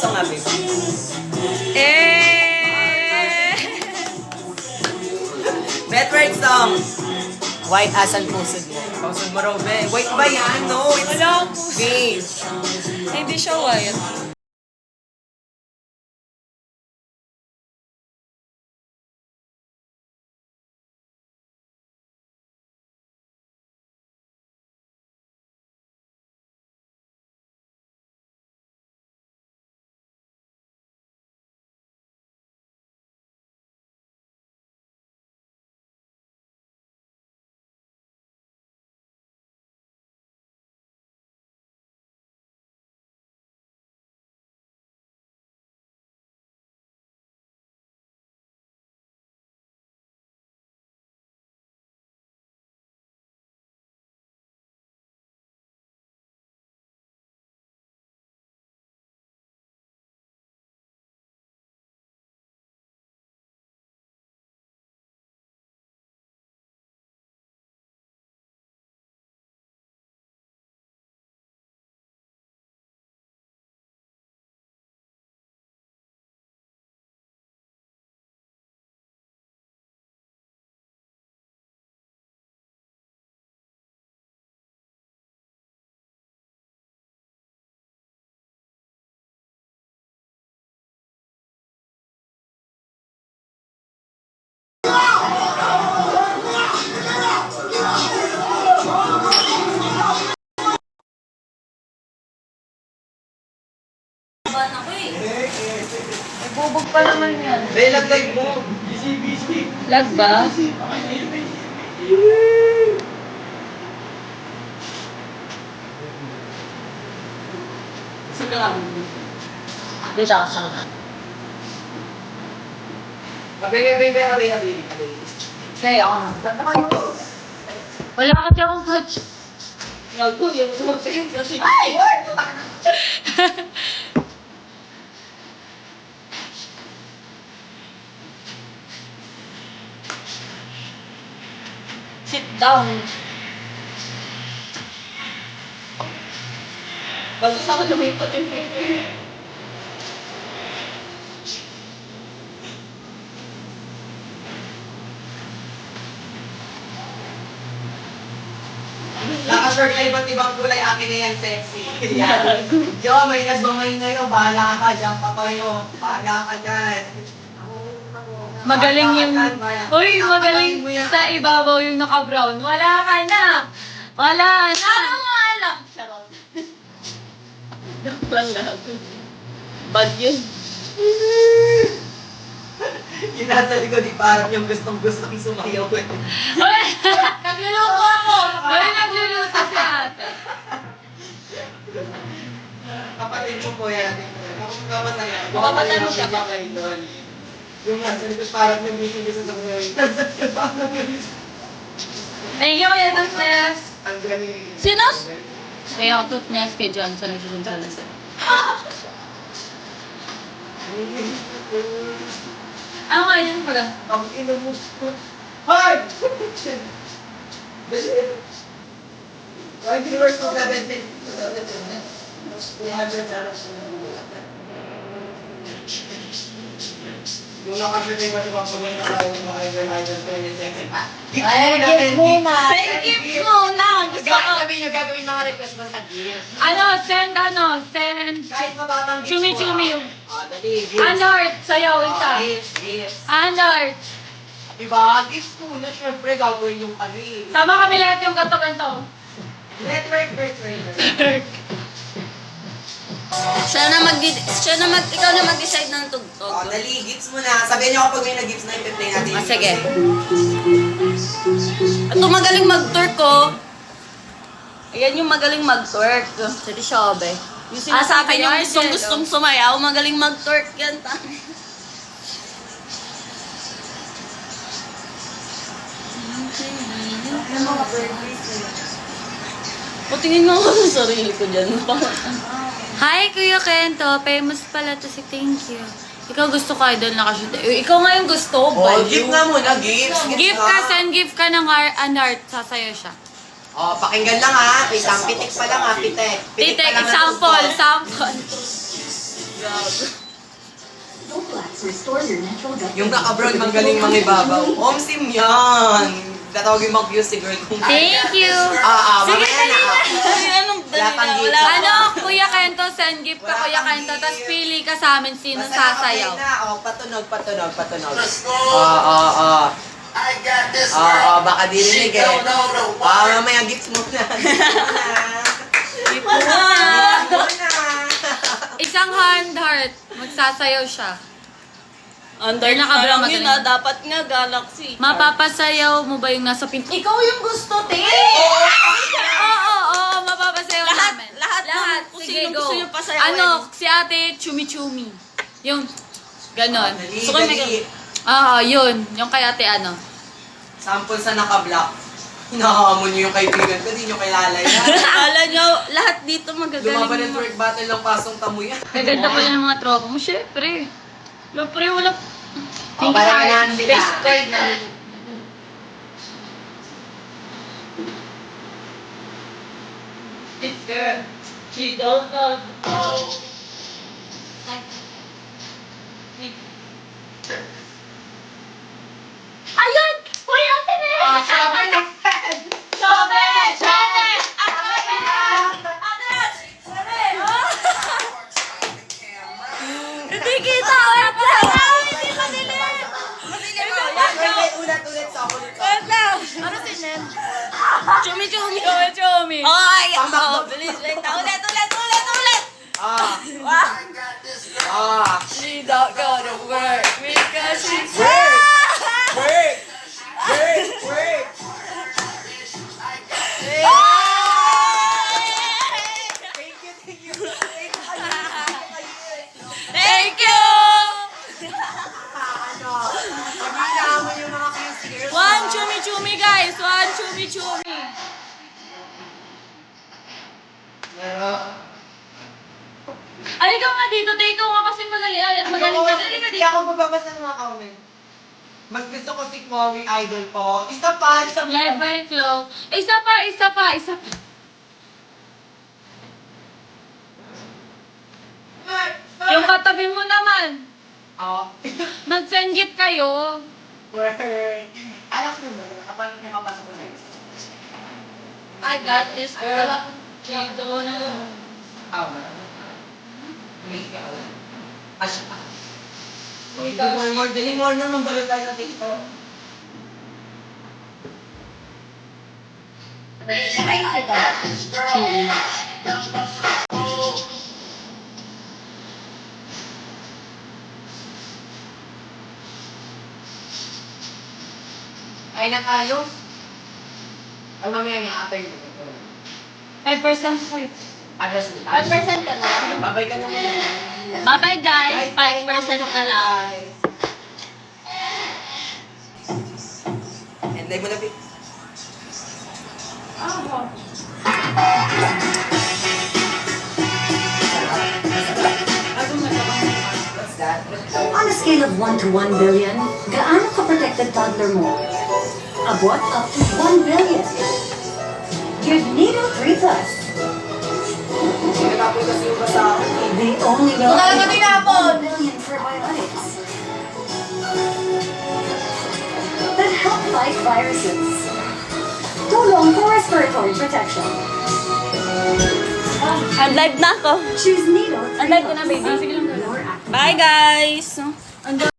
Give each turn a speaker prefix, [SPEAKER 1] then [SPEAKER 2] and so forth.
[SPEAKER 1] song nga, babe? Network song. White asan puso mo? Puso mo raw, be. White ba yan? No, it's
[SPEAKER 2] Wala akong puso.
[SPEAKER 1] beige.
[SPEAKER 2] Hindi siya white. Bubog pa naman yan.
[SPEAKER 1] Be, laglag mo.
[SPEAKER 2] Lag ba?
[SPEAKER 1] Sige lang.
[SPEAKER 2] Dito ako sa
[SPEAKER 1] Abi.
[SPEAKER 2] Kaya ako na. Wala kasi akong touch.
[SPEAKER 1] Nalto, yung sumagsayin kasi.
[SPEAKER 2] Ay! Sit down.
[SPEAKER 1] Bago sa akin lumipat yung Naka-shirt na iba't ibang kulay, akin na yan, sexy. Yan. Yo, may nasbamay na yun, bahala ka, dyan pa kayo. Bahala ka dyan.
[SPEAKER 2] Magaling yung... Uy, magaling
[SPEAKER 1] mo yan.
[SPEAKER 2] sa ibabaw yung naka-brown. Wala ka na! Wala na! Wala! Charot.
[SPEAKER 1] Lang lahat. Bad yun. Yung nasa likod, di parang yung gustong-gustong sumayaw eh.
[SPEAKER 2] Uy! Nagluluto ako! Uy, nagluluto si ate.
[SPEAKER 1] Kapatid ko po yan. Ako kamataya.
[SPEAKER 2] Kapatid mo siya.
[SPEAKER 1] Kayo doon. Yung nasa likod, parang yung bising-bising sa mga yun. Nasaan ka ba?
[SPEAKER 2] Thank you, Kuya Toothnes.
[SPEAKER 1] Ang galing.
[SPEAKER 2] Sinos? Kaya ako Toothnes kay Johnson nagsusunod. Ano nga yun pala?
[SPEAKER 1] Ang inubos ko. Hoy! Why viewers ko 17? 200 yung nakapitay ba diba pag may nakawin mo idol 20 pa?
[SPEAKER 2] Ay, gift muna. Say gift muna. Gusto ko.
[SPEAKER 1] Sabihin nyo, gagawin mga request mo sa gift.
[SPEAKER 2] Send.
[SPEAKER 1] Kahit mabatang gift
[SPEAKER 2] Chumi-chumi yung...
[SPEAKER 1] Dali, gift.
[SPEAKER 2] Unart, sayaw isa.
[SPEAKER 1] Gift.
[SPEAKER 2] Unart.
[SPEAKER 1] Diba? Gift muna, syempre gagawin yung ano eh.
[SPEAKER 2] Sama kami lahat yung ganto-ganto.
[SPEAKER 1] Network trainer.
[SPEAKER 3] Ikaw na mag-decide ng tugtog.
[SPEAKER 1] Dali, gifts muna. Sabihin nyo kapag may nag-gifts na i-play natin.
[SPEAKER 3] Sige. At ito magaling mag-twerk ko. Ayan yung magaling mag-twerk. Sige siya, be. Sabi niyo gustong sumayaw, magaling mag-twerk yan. Patingin nga ako sa sarili ko dyan. Hi, Kuya Kento. Famous pala to si Thank You. Ikaw gusto ka idol nakashoot. Ikaw nga yung gusto.
[SPEAKER 1] Gift nga muna, gifts.
[SPEAKER 3] Gift ka, send gift ka ng art. Sasayo siya.
[SPEAKER 1] Pakinggan lang ha. Isang pitik pa lang ha, pitik.
[SPEAKER 3] Titek,
[SPEAKER 1] pa lang ang
[SPEAKER 3] sample,
[SPEAKER 1] gusto.
[SPEAKER 3] sample.
[SPEAKER 1] Yung kaka-brown magaling mangibabaw. Omsim yan. Tatawagin mo views si girl kung
[SPEAKER 3] Thank you. Sige,
[SPEAKER 1] mamaya na.
[SPEAKER 3] Ay, anong
[SPEAKER 1] Wala pang gift.
[SPEAKER 3] Ano, Kuya Kento, send gift ka,
[SPEAKER 1] Wala
[SPEAKER 3] Kuya
[SPEAKER 1] pang
[SPEAKER 3] Kento,
[SPEAKER 1] gift.
[SPEAKER 3] tapos pili ka sa amin sino
[SPEAKER 1] Basta
[SPEAKER 3] sasayaw.
[SPEAKER 1] nakapay na. Oh, patunog. Baka dirinig eh. Mamaya gifts muna.
[SPEAKER 3] Gift mo na.
[SPEAKER 1] Muna.
[SPEAKER 3] Isang heart, magsasayaw siya.
[SPEAKER 2] Under
[SPEAKER 3] Naka-brown
[SPEAKER 2] na yun
[SPEAKER 3] magaling.
[SPEAKER 2] dapat nga Galaxy.
[SPEAKER 3] Mapapasayaw mo ba yung nasa pinto? Ikaw yung gusto, te! Oo, mapapasayaw
[SPEAKER 2] Lahat,
[SPEAKER 3] namin.
[SPEAKER 2] lahat kung
[SPEAKER 3] Sige,
[SPEAKER 2] sino
[SPEAKER 3] go.
[SPEAKER 2] gusto yung pasayawin.
[SPEAKER 3] Ano, si ate, chumi-chumi. Yung, ganon.
[SPEAKER 1] Dali,
[SPEAKER 2] So, kung may
[SPEAKER 1] dali.
[SPEAKER 3] Yun. Yung kay ate, ano.
[SPEAKER 1] Sample sa naka-block. Hinahamon niyo yung kaibigan ko, di niyo kilala yan.
[SPEAKER 2] Akala nyo, lahat dito magagaling.
[SPEAKER 1] Lumaban ng twerk battle lang pasong tamo yan.
[SPEAKER 3] Kaganda pa yung mga tropa mo, syempre. Syempre, wala.
[SPEAKER 1] Parang na sila.
[SPEAKER 2] She don't know.
[SPEAKER 3] Ayun! Uy, ate na!
[SPEAKER 1] Sabi na.
[SPEAKER 3] Sobe! Sobe! Hindi kita! Wait lang! Hindi madilim!
[SPEAKER 1] Ulat sa ako nito.
[SPEAKER 3] Wait lang! Ano si Nen? Chumi-chumi! Chumi-chumi!
[SPEAKER 2] Ay!
[SPEAKER 1] Pambakbak.
[SPEAKER 2] Bilis, wait. Ulit!
[SPEAKER 3] She don't go to work because she's
[SPEAKER 1] Work! Thank you.
[SPEAKER 3] Thank you!
[SPEAKER 1] Pagkailangan mo yung mga crazy girls.
[SPEAKER 3] One chumi-chumi, guys! One chumi-chumi! Ay, ikaw nga dito, te. Ikaw nga kasi magaling ka
[SPEAKER 1] Hindi
[SPEAKER 3] dito.
[SPEAKER 1] ako magbabasa ng mga comment. Mas gusto ko si Chloe idol ko. Isa pa.
[SPEAKER 3] Live by flow. Isa pa. Yung katabi mo naman.
[SPEAKER 1] Oh.
[SPEAKER 3] Mag-send gift kayo.
[SPEAKER 1] Word. Alam ko ba? Kapag nakapasok ko na yun.
[SPEAKER 2] I got this girl. She don't know.
[SPEAKER 1] Dali mo naman balo tayo sa TikTok. Ay, nakayos. Ay, mamaya may atay mo.
[SPEAKER 3] 5% sa'yo.
[SPEAKER 1] Alas
[SPEAKER 2] 5% ka na.
[SPEAKER 1] Babay ka naman.
[SPEAKER 3] Bye-bye, guys. 5% na lang.
[SPEAKER 1] Enday mo na, Vic. What's that?
[SPEAKER 4] On a scale of 1 to 1 billion, gaano ka-protected toddler mo? Abot up to 1 billion. Give Nido 3 Plus.
[SPEAKER 1] Sinatapon kasi yung basa ako.
[SPEAKER 4] They only will
[SPEAKER 2] Wala ka tinapon!
[SPEAKER 4] 1 billion probiotics that help fight viruses. Tulong for respiratory protection.
[SPEAKER 2] I'm live na ako.
[SPEAKER 4] Choose Nido 3
[SPEAKER 3] Unlike ko na,
[SPEAKER 4] Plus.
[SPEAKER 3] baby. Sige lang.
[SPEAKER 4] Your active
[SPEAKER 2] Bye, guys!